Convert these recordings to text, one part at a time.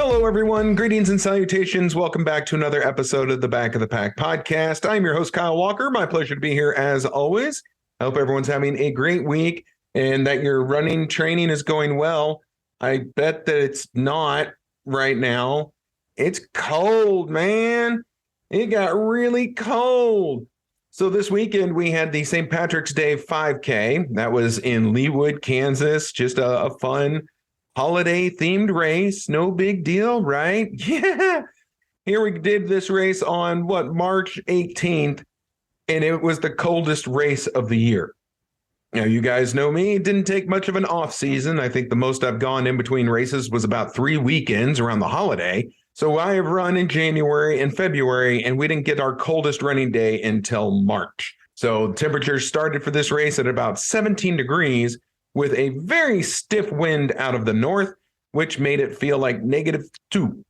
Hello, everyone. Greetings and salutations. Welcome back to another episode of the Back of the Pack podcast. I'm your host, Kyle Walker. My pleasure to be here as always. I hope everyone's having a great week and that your running training is going well. I bet that it's not right now. It's cold, man. It got really cold. So this weekend, we had the St. Patrick's Day 5K. That was in Leawood, Kansas. Just a fun holiday-themed race. No big deal, right? Yeah. Here we did this race on, March 18th, and it was the coldest race of the year. Now, you guys know me. It didn't take much of an off season. I think the most I've gone in between races was about 3 weekends around the holiday. So I have run in January and February, and we didn't get our coldest running day until March. So temperatures started for this race at about 17 degrees with a very stiff wind out of the north, which made it feel like -2.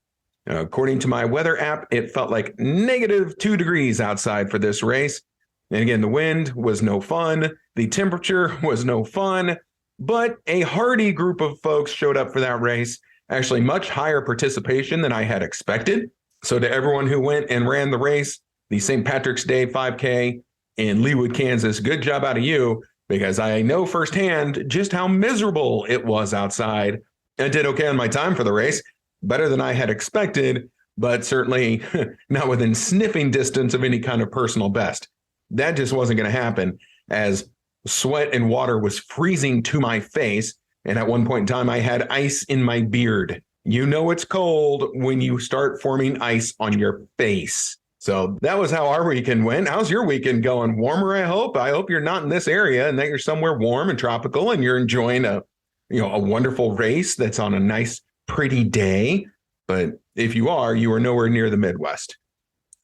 According to my weather app, it felt like -2 degrees outside for this race. And again, the wind was no fun. The temperature was no fun, but a hardy group of folks showed up for that race. Actually, much higher participation than I had expected. So to everyone who went and ran the race, the St. Patrick's Day 5K in Leawood, Kansas, good job out of you, because I know firsthand just how miserable it was outside. I did okay on my time for the race, better than I had expected, but certainly not within sniffing distance of any kind of personal best. That just wasn't going to happen, as sweat and water was freezing to my face. And at one point in time, I had ice in my beard. You know it's cold when you start forming ice on your face. So that was how our weekend went. How's your weekend going? Warmer, I hope. I hope you're not in this area and that you're somewhere warm and tropical and you're enjoying a wonderful race that's on a nice, pretty day. But if you are nowhere near the Midwest.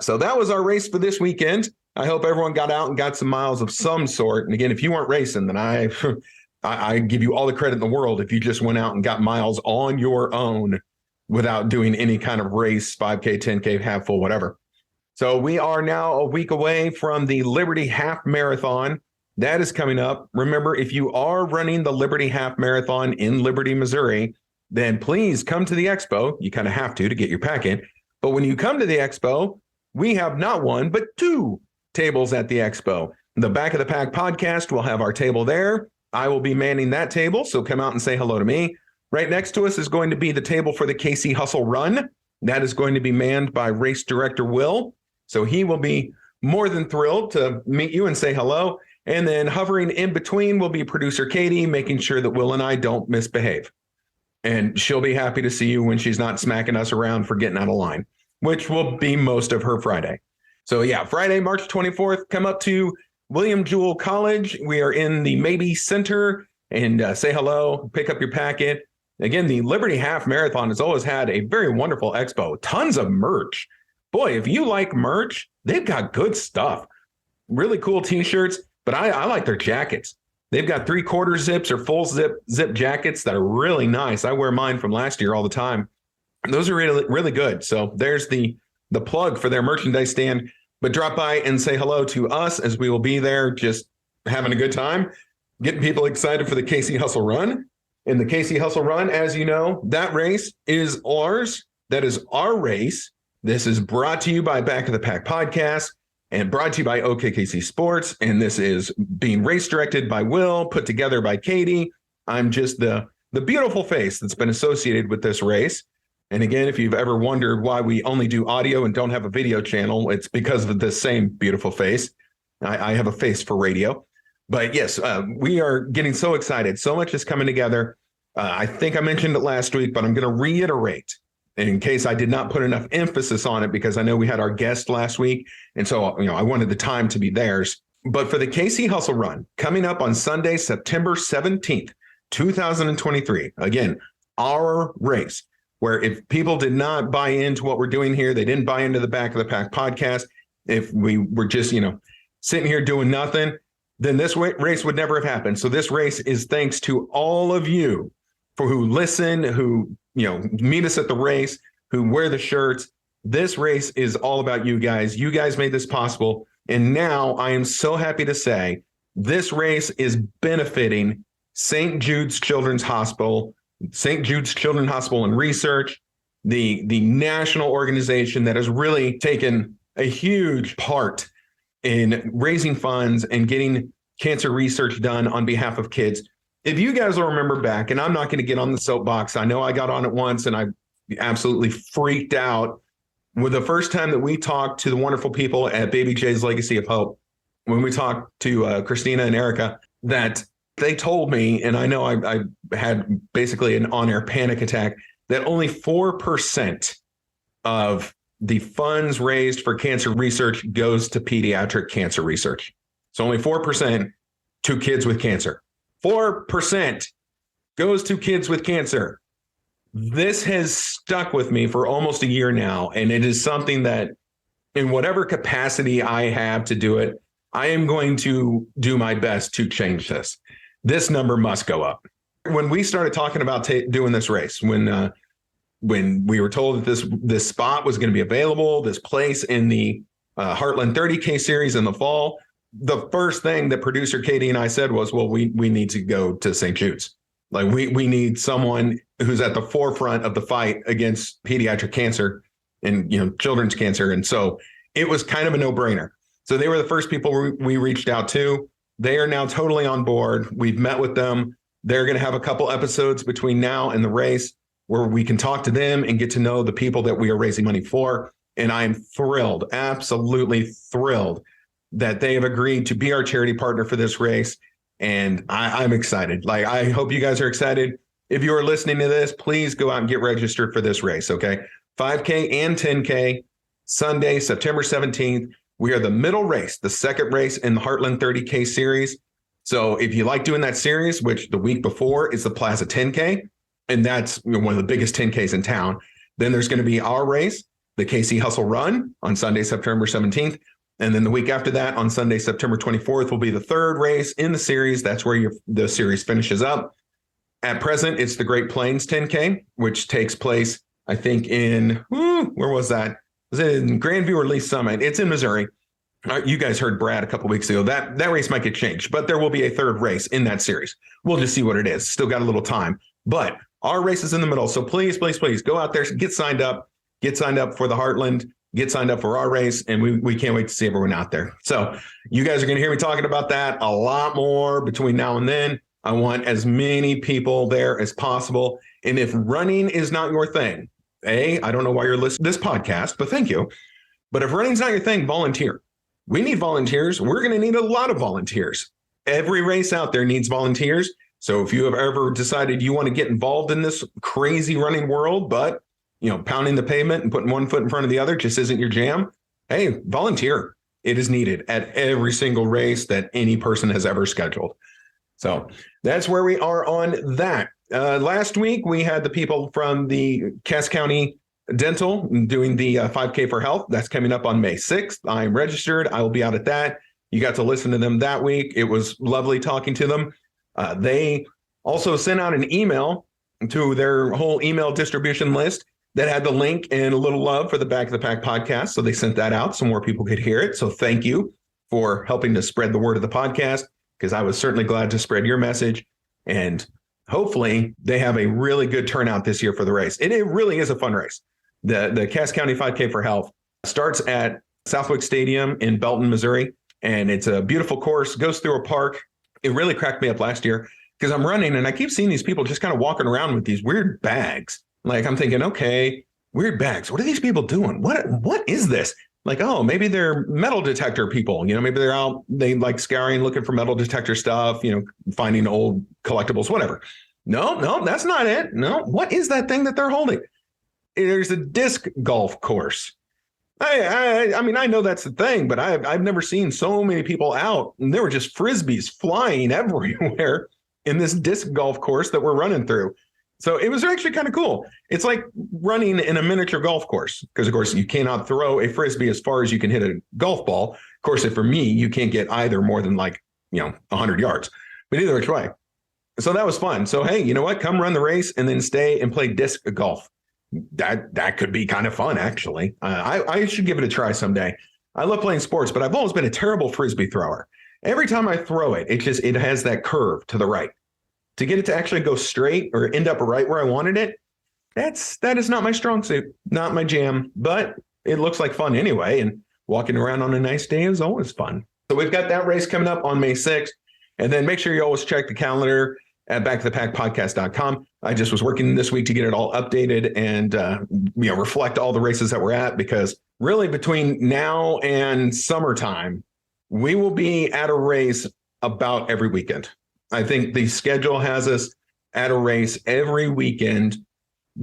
So that was our race for this weekend. I hope everyone got out and got some miles of some sort. And again, if you weren't racing, then I give you all the credit in the world if you just went out and got miles on your own without doing any kind of race, 5K, 10K, half full, whatever. So we are now a week away from the Liberty Half Marathon. That is coming up. Remember, if you are running the Liberty Half Marathon in Liberty, Missouri, then please come to the expo. You kind of have to get your pack in. But when you come to the expo, we have not one, but 2 tables at the expo. The Back of the Pack podcast will have our table there. I will be manning that table, so come out and say hello to me. Right next to us is going to be the table for the KC Hustle Run. That is going to be manned by race director Will. So he will be more than thrilled to meet you and say hello. And then hovering in between will be producer Katie, making sure that Will and I don't misbehave. And she'll be happy to see you when she's not smacking us around for getting out of line, which will be most of her Friday. So yeah, Friday, March 24th, come up to William Jewell College. We are in the Maybe Center, and say hello, pick up your packet. Again, the Liberty Half Marathon has always had a very wonderful expo. Tons of merch. Boy, if you like merch, they've got good stuff. Really cool t-shirts, but I like their jackets. They've got 3/4 zips or full zip jackets that are really nice. I wear mine from last year all the time. Those are really, really good. So there's the plug for their merchandise stand. But drop by and say hello to us, as we will be there just having a good time, getting people excited for the KC Hustle Run. And the KC Hustle Run, as you know, that race is ours. That is our race. This is brought to you by Back of the Pack podcast and brought to you by OKKC Sports. And this is being race directed by Will, put together by Katie. I'm just the beautiful face that's been associated with this race. And again, if you've ever wondered why we only do audio and don't have a video channel, it's because of the same beautiful face. I have a face for radio. But yes, we are getting so excited. So much is coming together. I think I mentioned it last week, but I'm going to reiterate in case I did not put enough emphasis on it, because I know we had our guest last week. And so, I wanted the time to be theirs. But for the KC Hustle Run, coming up on Sunday, September 17th, 2023, again, our race, where if people did not buy into what we're doing here, they didn't buy into the Back of the Pack podcast, if we were just, sitting here doing nothing, then this race would never have happened. So this race is thanks to all of you who listen, who, meet us at the race, who wear the shirts. This race is all about you guys. You guys made this possible. And now I am so happy to say this race is benefiting St. Jude's Children's Hospital and Research, the national organization that has really taken a huge part in raising funds and getting cancer research done on behalf of kids. If you guys will remember back, and I'm not going to get on the soapbox, I know I got on it once and I absolutely freaked out with the first time that we talked to the wonderful people at Baby J's Legacy of Hope, when we talked to Christina and Erica, that they told me, and I know I had basically an on-air panic attack, that only 4% of the funds raised for cancer research goes to pediatric cancer research. So only 4% to kids with cancer. 4% goes to kids with cancer. This has stuck with me for almost a year now, and it is something that in whatever capacity I have to do it, I am going to do my best to change this. This number must go up. When we started talking about doing this race, when we were told that this spot was going to be available, this place in the Heartland 30K series in the fall, the first thing that producer Katie and I said was, well, we need to go to St. Jude's. Like we need someone who's at the forefront of the fight against pediatric cancer and, children's cancer. And so it was kind of a no-brainer. So they were the first people we reached out to. They are now totally on board. We've met with them. They're going to have a couple episodes between now and the race where we can talk to them and get to know the people that we are raising money for. And I'm thrilled, absolutely thrilled that they have agreed to be our charity partner for this race. And I'm excited. Like, I hope you guys are excited. If you are listening to this, please go out and get registered for this race, okay? 5K and 10K, Sunday, September 17th. We are the middle race, the second race in the Heartland 30K series. So if you like doing that series, which the week before is the Plaza 10K, and that's one of the biggest 10Ks in town, then there's going to be our race, the KC Hustle Run on Sunday, September 17th. And then the week after that, on Sunday, September 24th, will be the third race in the series. That's where the series finishes up. At present, it's the Great Plains 10K, which takes place, I think, in, where was that? Was it in Grandview or Lee Summit? It's in Missouri. You guys heard Brad a couple weeks ago. That race might get changed, but there will be a third race in that series. We'll just see what it is. Still got a little time. But our race is in the middle. So please, please, please go out there, get signed up for the Heartland. Get signed up for our race, and we can't wait to see everyone out there. So you guys are going to hear me talking about that a lot more between now and then. I want as many people there as possible. And if running is not your thing, I don't know why you're listening to this podcast, but thank you. But if running's not your thing, volunteer. We need volunteers. We're going to need a lot of volunteers. Every race out there needs volunteers. So if you have ever decided you want to get involved in this crazy running world, but pounding the pavement and putting one foot in front of the other just isn't your jam, hey, volunteer. It is needed at every single race that any person has ever scheduled. So that's where we are on that. Last week, we had the people from the Cass County Dental doing the 5K for Health. That's coming up on May 6th. I'm registered. I will be out at that. You got to listen to them that week. It was lovely talking to them. They also sent out an email to their whole email distribution list that had the link and a little love for the Back of the Pack podcast. So they sent that out so more people could hear it. So thank you for helping to spread the word of the podcast, because I was certainly glad to spread your message. And hopefully they have a really good turnout this year for the race. It really is a fun race. The Cass County 5K for Health starts at Southwick Stadium in Belton, Missouri. And it's a beautiful course, goes through a park. It really cracked me up last year because I'm running and I keep seeing these people just kind of walking around with these weird bags. Like, I'm thinking, okay, weird bags. What are these people doing? What is this? Like, oh, maybe they're metal detector people. Maybe they're out, they like scouring, looking for metal detector stuff, finding old collectibles, whatever. No, that's not it. No, what is that thing that they're holding? There's a disc golf course. I mean, I know that's the thing, but I've never seen so many people out, and there were just Frisbees flying everywhere in this disc golf course that we're running through. So it was actually kind of cool. It's like running in a miniature golf course because, of course, you cannot throw a Frisbee as far as you can hit a golf ball. Of course, if for me, you can't get either more than 100 yards, but either which way. So that was fun. So, hey, you know what? Come run the race and then stay and play disc golf. That could be kind of fun, actually. I should give it a try someday. I love playing sports, but I've always been a terrible Frisbee thrower. Every time I throw it, it has that curve to the right. To get it to actually go straight or end up right where I wanted it, that is not my strong suit, not my jam, but it looks like fun anyway. And walking around on a nice day is always fun. So we've got that race coming up on May 6th. And then make sure you always check the calendar at backtothepackpodcast.com. I just was working this week to get it all updated and reflect all the races that we're at, because really between now and summertime, we will be at a race about every weekend. I think the schedule has us at a race every weekend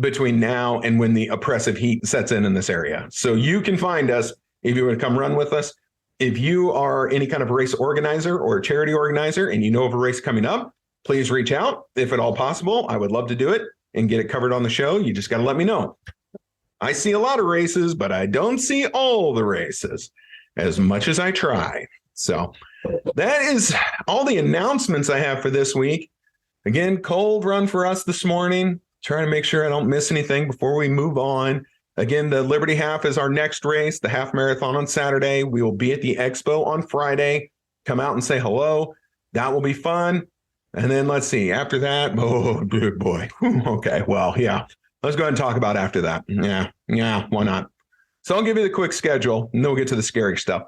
between now and when the oppressive heat sets in this area. So you can find us if you want to come run with us. If you are any kind of race organizer or charity organizer and you know of a race coming up, please reach out if at all possible. I would love to do it and get it covered on the show. You just got to let me know. I see a lot of races, but I don't see all the races as much as I try. So that is all the announcements I have for this week. Again, cold run for us this morning. Trying to make sure I don't miss anything before we move on. Again, the Liberty Half is our next race, the half marathon on Saturday. We will be at the expo on Friday. Come out and say hello. That will be fun. And then let's see, after that, oh, good boy. Okay, well, yeah. Let's go ahead and talk about after that. Yeah, why not? So I'll give you the quick schedule, and then we'll get to the scary stuff.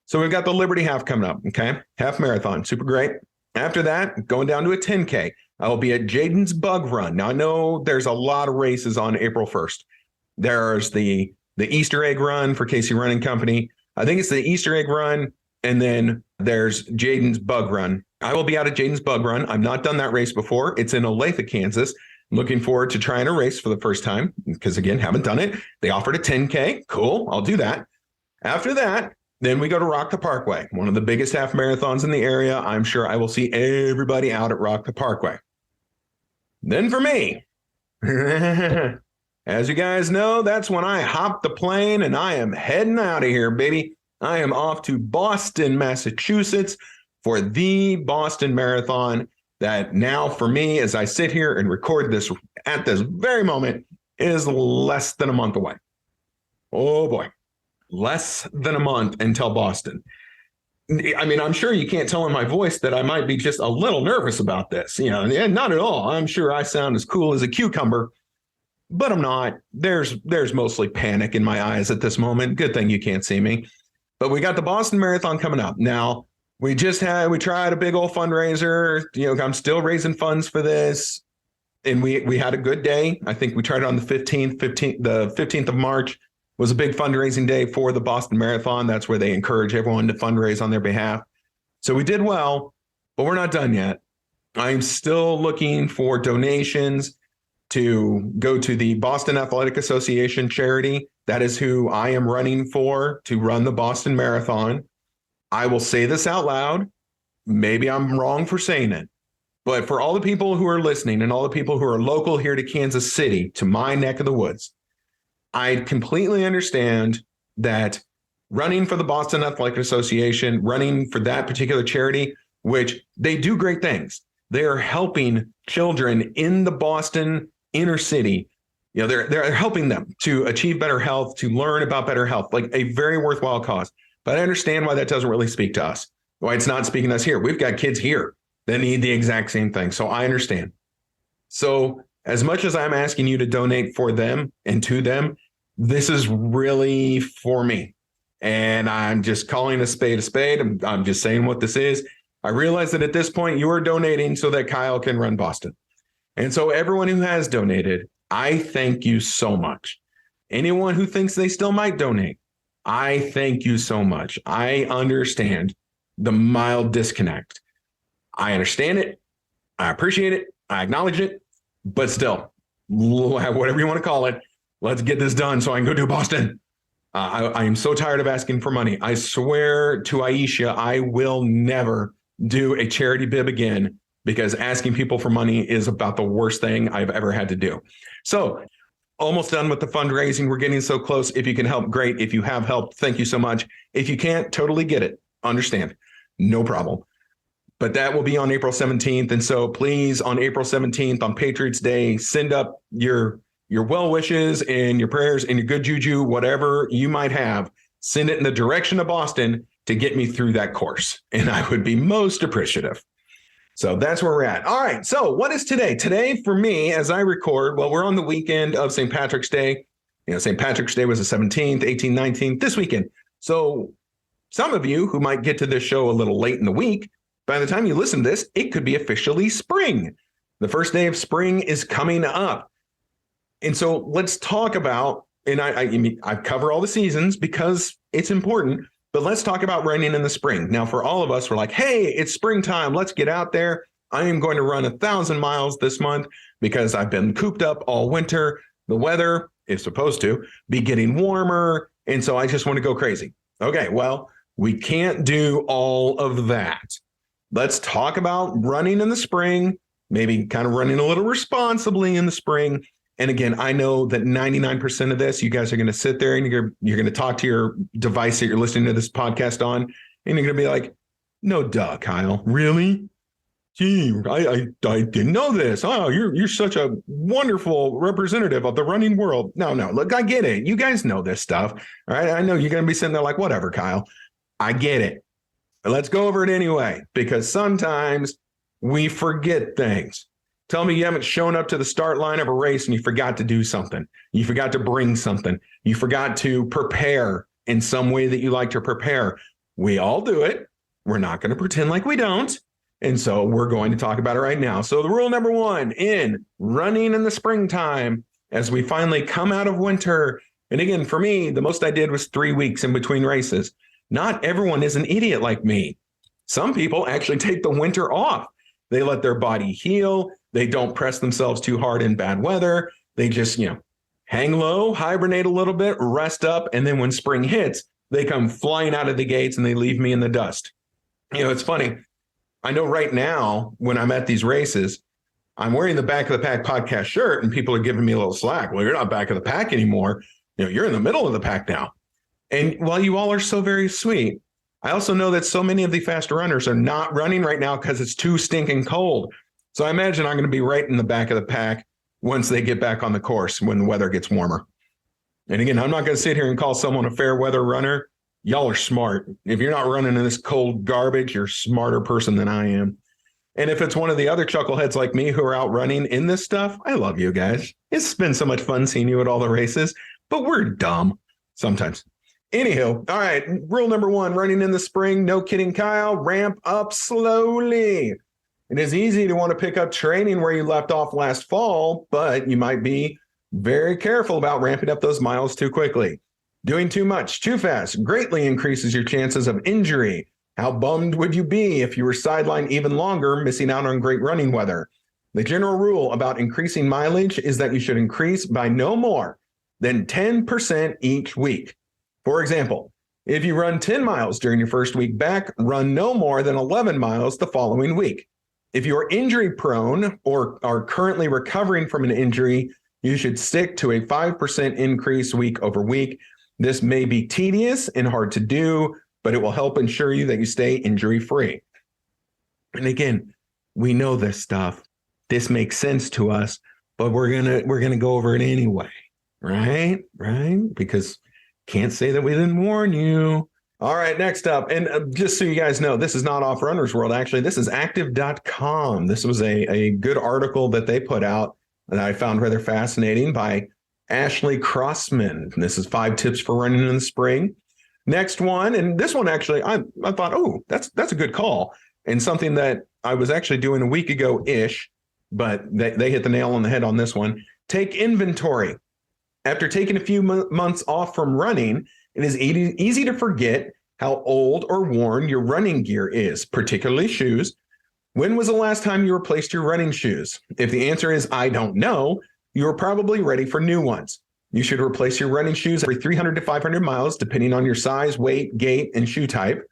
So we've got the Liberty Half coming up, okay? Half marathon, super great. After that, going down to a 10K. I will be at Jaden's Bug Run. Now, I know there's a lot of races on April 1st. There's the Easter Egg Run for Casey Running Company. I think it's the Easter Egg Run, and then there's Jaden's Bug Run. I will be out at Jaden's Bug Run. I've not done that race before. It's in Olathe, Kansas. I'm looking forward to trying a race for the first time because, again, haven't done it. They offered a 10K. Cool. I'll do that. After that, then we go to Rock the Parkway, one of the biggest half marathons in the area. I'm sure I will see everybody out at Rock the Parkway. Then for me, as you guys know, that's when I hop the plane and I am heading out of here, baby. I am off to Boston, Massachusetts for the Boston Marathon that now for me, as I sit here and record this at this very moment, is less than a month away. Oh boy, less than a month until Boston. I mean, I'm sure you can't tell in my voice that I might be just a little nervous about this. And not at all. I'm sure I sound as cool as a cucumber, but I'm not. There's mostly panic in my eyes at this moment. Good thing you can't see me. But we got the Boston Marathon coming up. Now, we tried a big old fundraiser. I'm still raising funds for this. And we had a good day. I think we tried it on the 15th. The 15th of March was a big fundraising day for the Boston Marathon. That's where they encourage everyone to fundraise on their behalf. So we did well, but we're not done yet. I'm still looking for donations to go to the Boston Athletic Association charity. That is who I am running for to run the Boston Marathon. I will say this out loud. Maybe I'm wrong for saying it, but for all the people who are listening and all the people who are local here to Kansas City, to my neck of the woods, I completely understand that running for the Boston Athletic Association, running for that particular charity, which they do great things. They are helping children in the Boston inner city. They're helping them to achieve better health, to learn about better health, like a very worthwhile cause. But I understand why that doesn't really speak to us, why it's not speaking to us here. We've got kids here that need the exact same thing. So I understand. So as much as I'm asking you to donate for them and to them, this is really for me. And I'm just calling a spade a spade. I'm just saying what this is. I realize that at this point you are donating so that Kyle can run Boston. And so everyone who has donated, I thank you so much. Anyone who thinks they still might donate, I thank you so much. I understand the mild disconnect. I understand it. I appreciate it. I acknowledge it. But still, whatever you want to call it, let's get this done so I can go do Boston. I am so tired of asking for money. I swear to Aisha, I will never do a charity bib again because asking people for money is about the worst thing I've ever had to do. So almost done with the fundraising. We're getting so close. If you can help, great. If you have helped, thank you so much. If you can't, totally get it. Understand. No problem. But that will be on April 17th. And so please, on April 17th, on Patriots Day, send up your well wishes and your prayers and your good juju, whatever you might have. Send it in the direction of Boston to get me through that course. And I would be most appreciative. So that's where we're at. All right. So what is today? Today for me, as I record, well, we're on the weekend of St. Patrick's Day. St. Patrick's Day was the 17th, 18th, 19th, this weekend. So some of you who might get to this show a little late in the week, by the time you listen to this, it could be officially spring. The first day of spring is coming up. And so let's talk about, and I cover all the seasons because it's important, but let's talk about running in the spring. Now, for all of us, we're like, hey, it's springtime. Let's get out there. I am going to run 1,000 miles this month because I've been cooped up all winter. The weather is supposed to be getting warmer. And so I just want to go crazy. Okay, well, we can't do all of that. Let's talk about running in the spring, maybe kind of running a little responsibly in the spring. And again, I know that 99% of this, you guys are going to sit there and you're going to talk to your device that you're listening to this podcast on, and you're going to be like, no duh, Kyle, really? Gee, I didn't know this. Oh, you're such a wonderful representative of the running world. No, look, I get it. You guys know this stuff. All right. I know you're going to be sitting there like, whatever, Kyle. I get it. But let's go over it anyway, because sometimes we forget things. Tell me you haven't shown up to the start line of a race and you forgot to do something. You forgot to bring something. You forgot to prepare in some way that you like to prepare. We all do it. We're not going to pretend like we don't. And so we're going to talk about it right now. So the rule number one in running in the springtime, as we finally come out of winter. And again, for me, the most I did was 3 weeks in between races. Not everyone is an idiot like me. Some people actually take the winter off. They let their body heal. They don't press themselves too hard in bad weather. They just, hang low, hibernate a little bit, rest up. And then when spring hits, they come flying out of the gates and they leave me in the dust. It's funny. I know right now when I'm at these races, I'm wearing the Back of the Pack podcast shirt and people are giving me a little slack. Well, you're not back of the pack anymore. You're in the middle of the pack now. And while you all are so very sweet, I also know that so many of the fast runners are not running right now because it's too stinking cold. So I imagine I'm going to be right in the back of the pack once they get back on the course when the weather gets warmer. And again, I'm not going to sit here and call someone a fair weather runner. Y'all are smart. If you're not running in this cold garbage, you're a smarter person than I am. And if it's one of the other chuckleheads like me who are out running in this stuff, I love you guys. It's been so much fun seeing you at all the races, but we're dumb sometimes. Anywho, all right, rule number one, running in the spring, no kidding, Kyle, ramp up slowly. It is easy to want to pick up training where you left off last fall, but you might be very careful about ramping up those miles too quickly. Doing too much, too fast, greatly increases your chances of injury. How bummed would you be if you were sidelined even longer, missing out on great running weather? The general rule about increasing mileage is that you should increase by no more than 10% each week. For example, if you run 10 miles during your first week back, run no more than 11 miles the following week. If you are injury prone or are currently recovering from an injury, you should stick to a 5% increase week over week. This may be tedious and hard to do, but it will help ensure you that you stay injury free. And again, we know this stuff. This makes sense to us, but we're gonna go over it anyway, right? Because can't say that we didn't warn you. All right, next up, and just so you guys know, this is not Off Runner's World. Actually, this is active.com. This was a good article that they put out that I found rather fascinating by Ashley Crossman. This is 5 tips for running in the spring. Next one, and this one actually, I thought, oh, that's a good call, and something that I was actually doing a week ago-ish, but they hit the nail on the head on this one. Take inventory. After taking a few months off from running, it is easy to forget how old or worn your running gear is, particularly shoes. When was the last time you replaced your running shoes? If the answer is, I don't know, you are probably ready for new ones. You should replace your running shoes every 300 to 500 miles, depending on your size, weight, gait, and shoe type.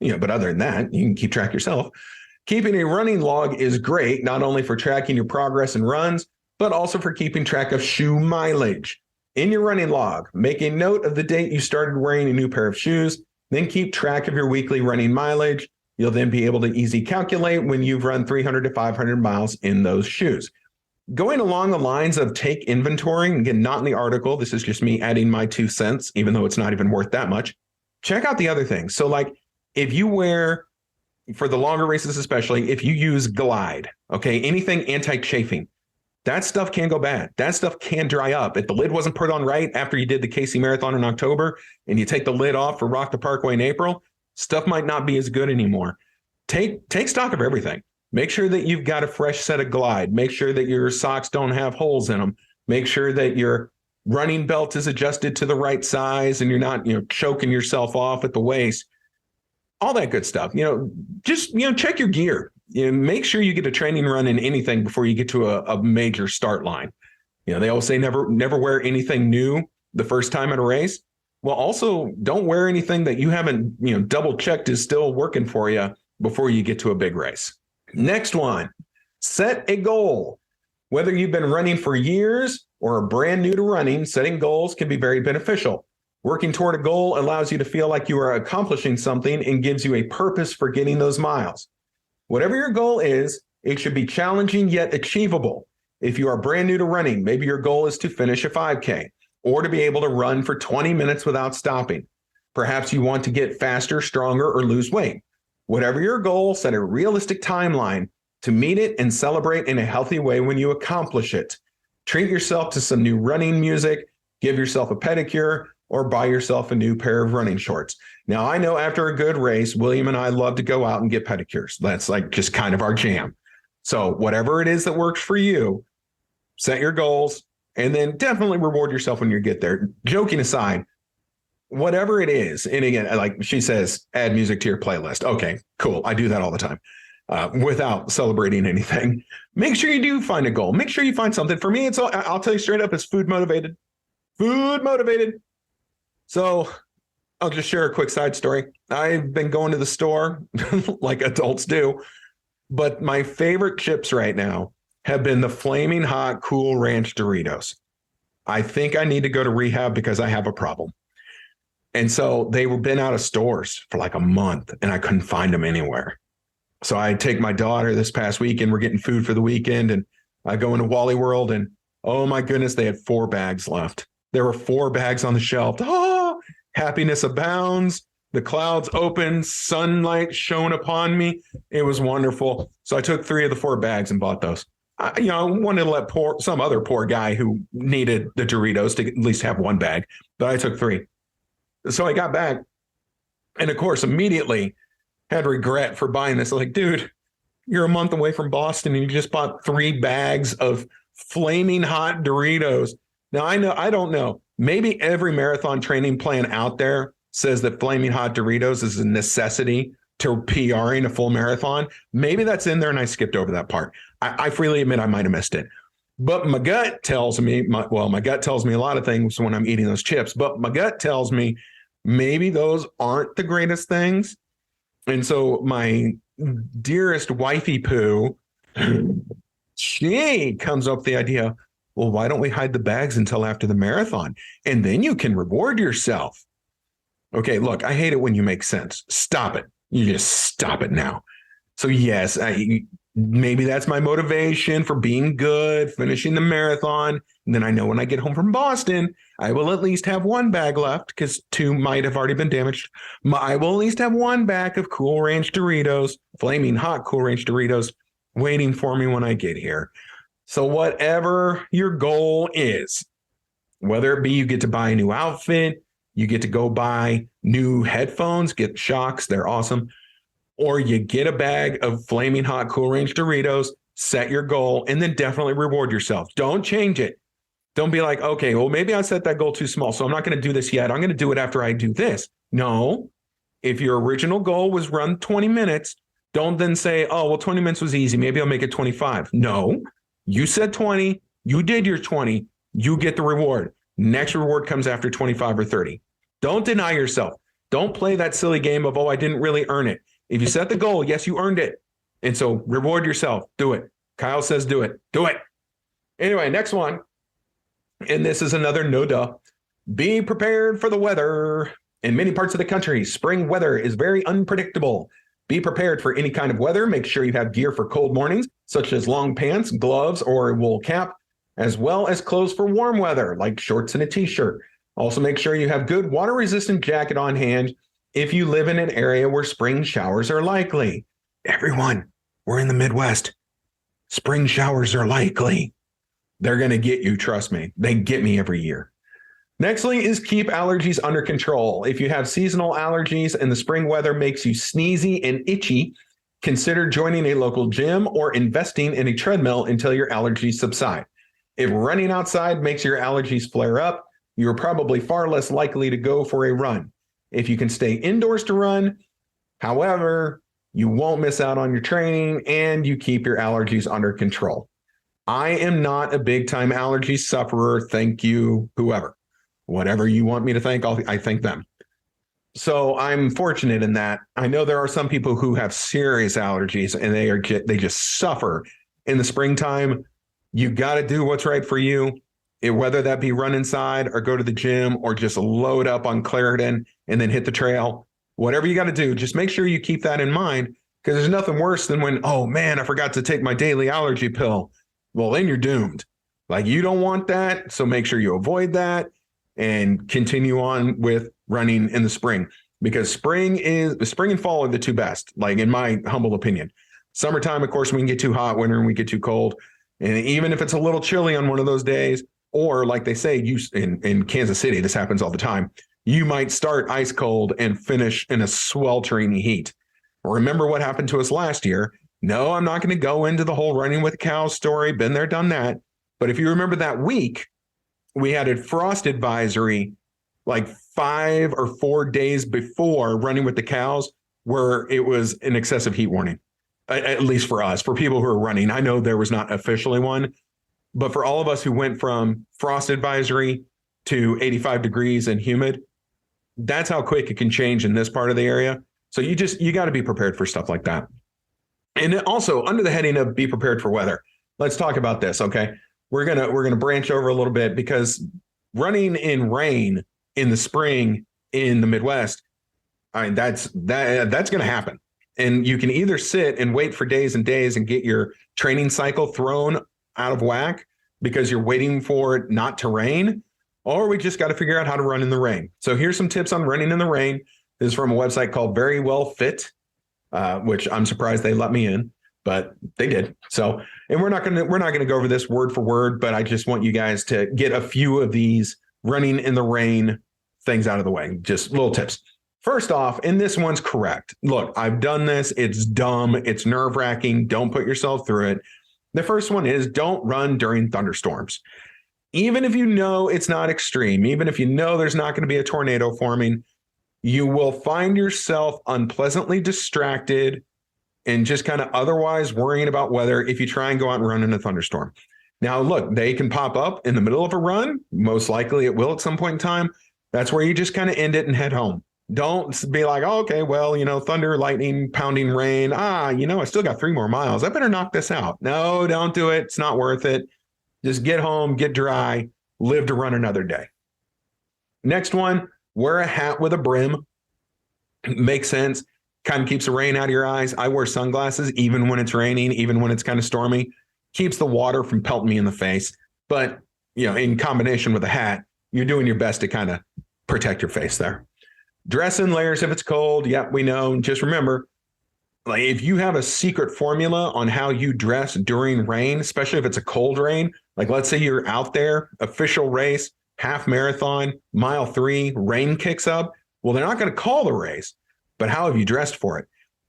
But other than that, you can keep track yourself. Keeping a running log is great, not only for tracking your progress and runs, but also for keeping track of shoe mileage. In your running log, make a note of the date you started wearing a new pair of shoes, then keep track of your weekly running mileage. You'll then be able to easily calculate when you've run 300 to 500 miles in those shoes. Going along the lines of take inventory, again, not in the article, this is just me adding my 2 cents, even though it's not even worth that much. Check out the other things. So like if you wear for the longer races, especially if you use Glide, okay, anything anti-chafing, that stuff can go bad. That stuff can dry up. If the lid wasn't put on right after you did the KC Marathon in October and you take the lid off for Rock the Parkway in April, stuff might not be as good anymore. Take stock of everything. Make sure that you've got a fresh set of Glide. Make sure that your socks don't have holes in them. Make sure that your running belt is adjusted to the right size and you're not, choking yourself off at the waist. All that good stuff. Just check your gear. Make sure you get a training run in anything before you get to a major start line. They always say never wear anything new the first time at a race. Well, also don't wear anything that you haven't, double checked is still working for you before you get to a big race. Next one, set a goal. Whether you've been running for years or are brand new to running, setting goals can be very beneficial. Working toward a goal allows you to feel like you are accomplishing something and gives you a purpose for getting those miles. Whatever your goal is, it should be challenging yet achievable. If you are brand new to running, maybe your goal is to finish a 5K or to be able to run for 20 minutes without stopping. Perhaps you want to get faster, stronger, or lose weight. Whatever your goal, set a realistic timeline to meet it and celebrate in a healthy way when you accomplish it. Treat yourself to some new running music, give yourself a pedicure, or buy yourself a new pair of running shorts. Now, I know after a good race, William and I love to go out and get pedicures. That's like just kind of our jam. So whatever it is that works for you, set your goals and then definitely reward yourself when you get there. Joking aside, whatever it is, and again, like she says, add music to your playlist. Okay, cool. I do that all the time without celebrating anything. Make sure you do find a goal. Make sure you find something. For me, I'll tell you straight up, it's food motivated. Food motivated. So I'll just share a quick side story. I've been going to the store like adults do, but my favorite chips right now have been the Flaming Hot Cool Ranch Doritos. I think I need to go to rehab because I have a problem. And so they were been out of stores for like a month and I couldn't find them anywhere. So I take my daughter this past weekend. We're getting food for the weekend and I go into Wally World and oh my goodness, they had 4 bags left. There were 4 bags on the shelf. Oh, happiness abounds. The clouds opened, sunlight shone upon me. It was wonderful. So I took 3 of the 4 bags and bought those. I wanted to let some other poor guy who needed the Doritos to at least have 1 bag, but I took 3. So I got back and of course, immediately had regret for buying this. Like, dude, you're a month away from Boston and you just bought 3 bags of flaming hot Doritos. Now, I don't know. Maybe every marathon training plan out there says that flaming hot Doritos is a necessity to PRing a full marathon. Maybe that's in there and I skipped over that part. I freely admit I might have missed it. But my gut tells me, my gut tells me a lot of things when I'm eating those chips, but my gut tells me maybe those aren't the greatest things. And so my dearest wifey poo, she comes up with the idea, well, why don't we hide the bags until after the marathon? And then you can reward yourself. Okay, look, I hate it when you make sense. Stop it. You just stop it now. So yes, maybe that's my motivation for being good, finishing the marathon. And then I know when I get home from Boston, I will at least have 1 bag left because 2 might have already been damaged. I will at least have 1 bag of Cool Ranch Doritos, flaming hot Cool Ranch Doritos, waiting for me when I get here. So whatever your goal is, whether it be you get to buy a new outfit, you get to go buy new headphones, get Shocks, they're awesome, or you get a bag of flaming hot Cool Ranch Doritos, set your goal, and then definitely reward yourself. Don't change it. Don't be like, okay, well, maybe I set that goal too small, so I'm not going to do this yet. I'm going to do it after I do this. No, if your original goal was run 20 minutes, don't then say, oh, well, 20 minutes was easy. Maybe I'll make it 25. No, you said 20. You did your 20. You get the reward. Next reward comes after 25 or 30. Don't deny yourself. Don't play that silly game of, oh, I didn't really earn it. If you set the goal, yes, you earned it. And so reward yourself. Do it. Kyle says do it. Do it. Anyway, next one. And this is another no-duh. Be prepared for the weather. In many parts of the country, spring weather is very unpredictable. Be prepared for any kind of weather. Make sure you have gear for cold mornings, such as long pants, gloves, or a wool cap, as well as clothes for warm weather, like shorts and a t-shirt. Also, make sure you have good water-resistant jacket on hand if you live in an area where spring showers are likely. everyone, we're in the Midwest. Spring showers are likely. They're going to get you. Trust me. They get me every year. Nextly is keep allergies under control. If you have seasonal allergies and the spring weather makes you sneezy and itchy, consider joining a local gym or investing in a treadmill until your allergies subside. If running outside makes your allergies flare up, you're probably far less likely to go for a run. If you can stay indoors to run, however, you won't miss out on your training and you keep your allergies under control. I am not a big time allergy sufferer. Thank you, whoever. Whatever you want me to thank, I thank them. So I'm fortunate in that. I know there are some people who have serious allergies and they just suffer in the springtime. You got to do what's right for you, whether that be run inside or go to the gym or just load up on Claritin and then hit the trail. Whatever you got to do, just make sure you keep that in mind, because there's nothing worse than when, oh man, I forgot to take my daily allergy pill. Well, then you're doomed. Like, you don't want that. So make sure you avoid that and continue on with running in the spring, because spring and fall are the two best, like in my humble opinion. Summertime, of course, we can get too hot. Winter, we get too cold. And even if it's a little chilly on one of those days, or like they say, in Kansas City, this happens all the time, you might start ice cold and finish in a sweltering heat. Remember what happened to us last year. No, I'm not going to go into the whole running with cows story. Been there, done that. But if you remember that week, we had a frost advisory like 5 or 4 days before running with the cows, where it was an excessive heat warning, at least for us, for people who are running. I know there was not officially one, but for all of us who went from frost advisory to 85 degrees and humid, that's how quick it can change in this part of the area. So you got to be prepared for stuff like that. And also, under the heading of be prepared for weather, let's talk about this. Okay. We're going to branch over a little bit, because running in rain in the spring in the Midwest, I mean, that's going to happen. And you can either sit and wait for days and days and get your training cycle thrown out of whack because you're waiting for it not to rain, or we just got to figure out how to run in the rain. So here's some tips on running in the rain. This is from a website called Very Well Fit, which I'm surprised they let me in, but they did. So, and we're not going to go over this word for word, but I just want you guys to get a few of these running in the rain things out of the way. Just little tips. First off, and this one's correct. Look, I've done this. It's dumb. It's nerve-wracking. Don't put yourself through it. The first one is don't run during thunderstorms. Even if you know it's not extreme, even if you know there's not going to be a tornado forming, you will find yourself unpleasantly distracted and just kind of otherwise worrying about weather if you try and go out and run in a thunderstorm. Now, look, they can pop up in the middle of a run. Most likely it will at some point in time. That's where you just kind of end it and head home. Don't be like, oh, okay, well, thunder, lightning, pounding rain. I still got 3 more miles. I better knock this out. No, don't do it. It's not worth it. Just get home, get dry, live to run another day. Next one, wear a hat with a brim. Makes sense. Kind of keeps the rain out of your eyes. I wear sunglasses even when it's raining, even when it's kind of stormy. Keeps the water from pelting me in the face. But, in combination with a hat, you're doing your best to kind of protect your face there. Dress in layers if it's cold. Yep, we know. Just remember, like, if you have a secret formula on how you dress during rain, especially if it's a cold rain, like let's say you're out there, official race, half marathon, mile 3, rain kicks up. Well, they're not going to call the race, but how have you dressed for it?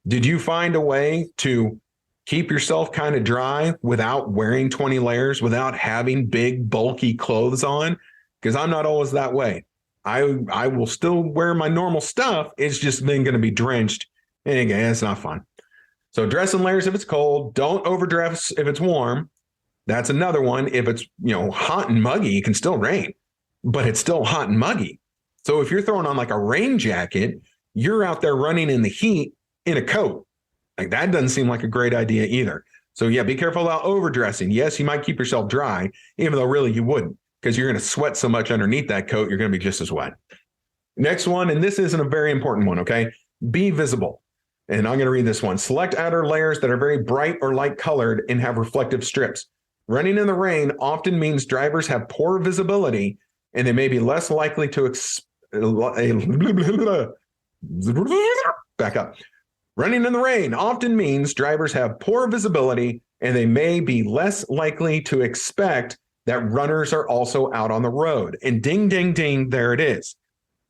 Did you find a way to keep yourself kind of dry without wearing 20 layers, without having big, bulky clothes on? Because I'm not always that way. I will still wear my normal stuff. It's just then going to be drenched. And again, it's not fun. So dress in layers if it's cold. Don't overdress if it's warm. That's another one. If it's, hot and muggy, it can still rain, but it's still hot and muggy. So if you're throwing on like a rain jacket, you're out there running in the heat in a coat. Like, that doesn't seem like a great idea either. So yeah, be careful about overdressing. Yes, you might keep yourself dry, even though really you wouldn't, because you're going to sweat so much underneath that coat, you're going to be just as wet. Next one, and this isn't a very important one, okay? Be visible. And I'm going to read this one. Select outer layers that are very bright or light colored and have reflective strips. Running in the rain often means drivers have poor visibility and they may be less likely to back up. Running in the rain often means drivers have poor visibility and they may be less likely to expect that runners are also out on the road. And ding, ding, ding, there it is.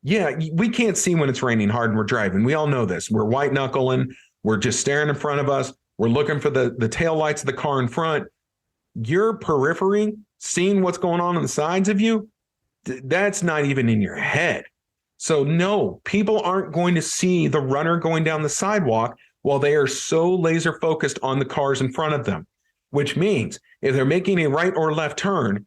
Yeah, we can't see when it's raining hard and we're driving. We all know this. We're white knuckling. We're just staring in front of us. We're looking for the tail lights of the car in front. Your periphery, seeing what's going on the sides of you, that's not even in your head. So no, people aren't going to see the runner going down the sidewalk while they are so laser focused on the cars in front of them, which means if they're making a right or left turn,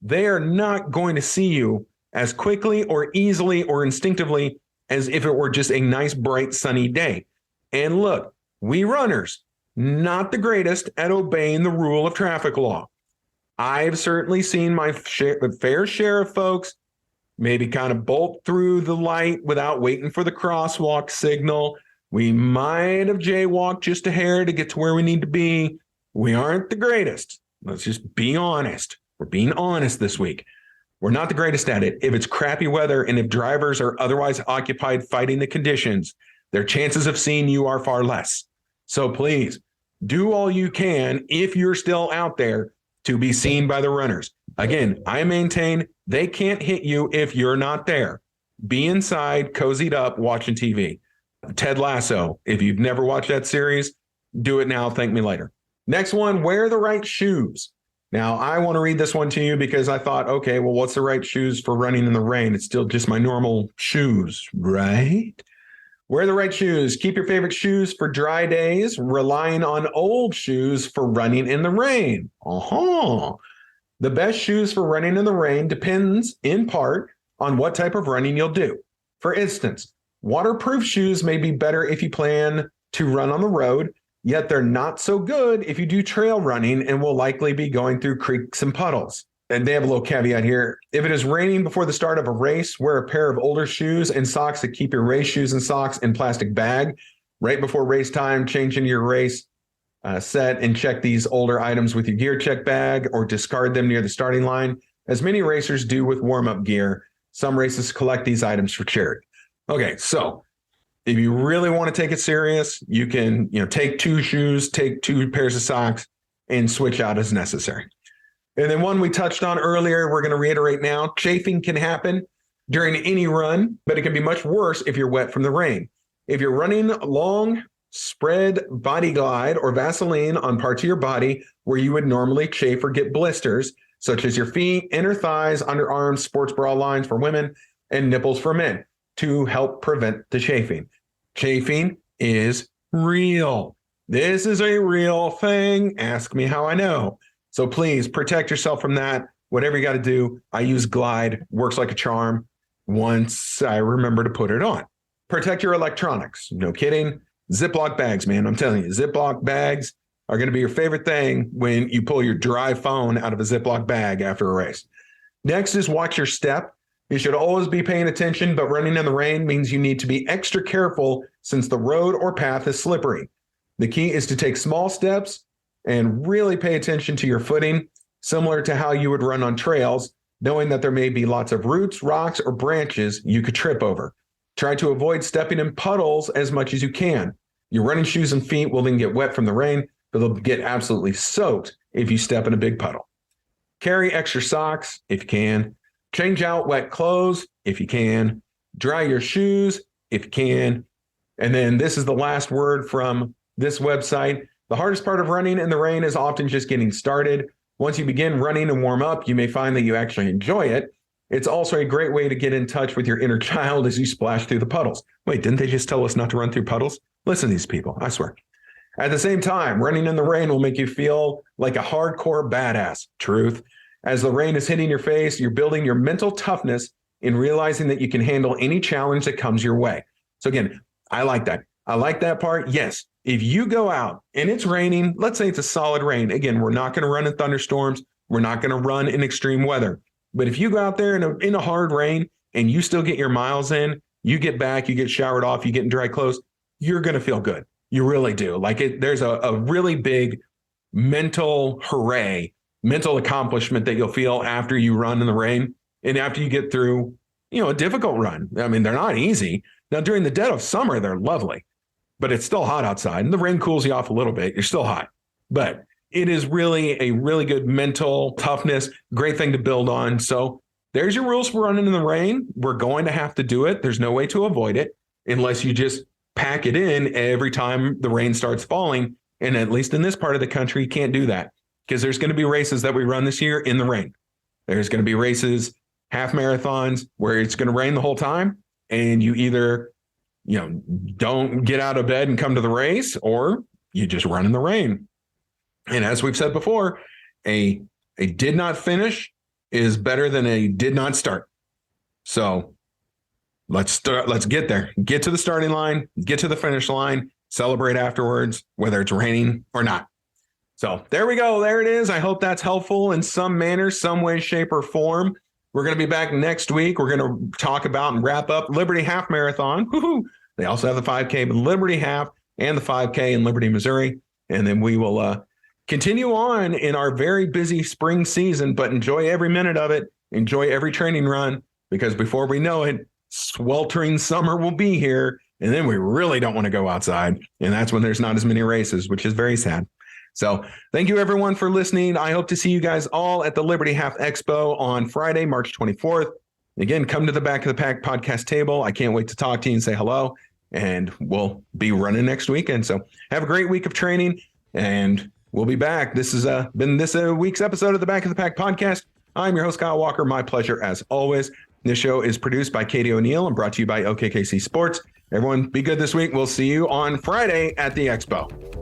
they are not going to see you as quickly or easily or instinctively as if it were just a nice, bright, sunny day. And look, we runners, not the greatest at obeying the rule of traffic law. I've certainly seen my fair share of folks maybe kind of bolt through the light without waiting for the crosswalk signal. We might have jaywalked just a hair to get to where we need to be. We aren't the greatest. Let's just be honest. We're being honest this week. We're not the greatest at it. If it's crappy weather and if drivers are otherwise occupied fighting the conditions, their chances of seeing you are far less. So please do all you can if you're still out there to be seen by the runners. Again, I maintain they can't hit you if you're not there. Be inside, cozied up, watching TV. Ted Lasso, if you've never watched that series, do it now. Thank me later. Next one, wear the right shoes. Now, I want to read this one to you because I thought, okay, well, what's the right shoes for running in the rain? It's still just my normal shoes, right? Wear the right shoes. Keep your favorite shoes for dry days, relying on old shoes for running in the rain. The best shoes for running in the rain depends in part on what type of running you'll do. For instance, waterproof shoes may be better if you plan to run on the road, yet they're not so good if you do trail running and will likely be going through creeks and puddles. And they have a little caveat here. If it is raining before the start of a race, wear a pair of older shoes and socks to keep your race shoes and socks in plastic bag. Right before race time, change into your race set and check these older items with your gear check bag or discard them near the starting line, as many racers do with warm-up gear. Some races collect these items for charity. Okay, so if you really want to take it serious, you can take two shoes, take two pairs of socks, and switch out as necessary. And then one we touched on earlier, we're going to reiterate now. Chafing can happen during any run, but it can be much worse if you're wet from the rain. If you're running long, spread body glide or Vaseline on parts of your body where you would normally chafe or get blisters, such as your feet, inner thighs, underarms, sports bra lines for women, and nipples for men, to help prevent the chafing. Chafing is real. This is a real thing. Ask me how I know. So please protect yourself from that. Whatever you got to do. I use Glide. Works like a charm once I remember to put it on. Protect your electronics. No kidding. Ziploc bags, man. I'm telling you, Ziploc bags are going to be your favorite thing when you pull your dry phone out of a Ziploc bag after a race. Next is watch your step. You should always be paying attention, but running in the rain means you need to be extra careful since the road or path is slippery. The key is to take small steps and really pay attention to your footing, similar to how you would run on trails, knowing that there may be lots of roots, rocks, or branches you could trip over. Try to avoid stepping in puddles as much as you can. Your running shoes and feet will then get wet from the rain, but they'll get absolutely soaked if you step in a big puddle. Carry extra socks if you can. Change out wet clothes if you can. Dry your shoes if you can. And then this is the last word from this website. The hardest part of running in the rain is often just getting started. Once you begin running and warm up, you may find that you actually enjoy it. It's also a great way to get in touch with your inner child as you splash through the puddles. Wait, didn't they just tell us not to run through puddles? Listen to these people, I swear. At the same time, running in the rain will make you feel like a hardcore badass. Truth. As the rain is hitting your face, you're building your mental toughness in realizing that you can handle any challenge that comes your way. So again, I like that. I like that part. Yes, if you go out and it's raining, let's say it's a solid rain. Again, we're not going to run in thunderstorms. We're not going to run in extreme weather. But if you go out there in a hard rain and you still get your miles in, you get back, you get showered off, you get in dry clothes, you're going to feel good. You really do. There's a really big mental hooray, mental accomplishment that you'll feel after you run in the rain and after you get through, a difficult run. I mean, they're not easy. Now, during the dead of summer, they're lovely. but it's still hot outside. And the rain cools you off a little bit. You're still hot. But it is really a really good mental toughness, great thing to build on. So there's your rules for running in the rain. We're going to have to do it. There's no way to avoid it unless you just pack it in every time the rain starts falling. And at least in this part of the country, you can't do that because there's going to be races that we run this year in the rain. There's going to be races, half marathons, where it's going to rain the whole time. And you either, don't get out of bed and come to the race, or you just run in the rain. And as we've said before, a did not finish is better than a did not start. So let's get there, get to the starting line, get to the finish line, celebrate afterwards, whether it's raining or not. So there we go. There it is. I hope that's helpful in some manner, some way, shape, or form. We're going to be back next week. We're going to talk about and wrap up Liberty Half Marathon. Woo-hoo. They also have the 5K, but Liberty Half and the 5K in Liberty, Missouri. And then we will continue on in our very busy spring season, but enjoy every minute of it. Enjoy every training run, because before we know it, sweltering summer will be here. And then we really don't want to go outside. And that's when there's not as many races, which is very sad. So thank you, everyone, for listening. I hope to see you guys all at the Liberty Half Expo on Friday, March 24th. Again, come to the Back of the Pack podcast table. I can't wait to talk to you and say hello. And we'll be running next weekend. So have a great week of training, and we'll be back. This has been this week's episode of the Back of the Pack podcast. I'm your host, Kyle Walker. My pleasure, as always. This show is produced by Katie O'Neill and brought to you by OKKC Sports. Everyone, be good this week. We'll see you on Friday at the Expo.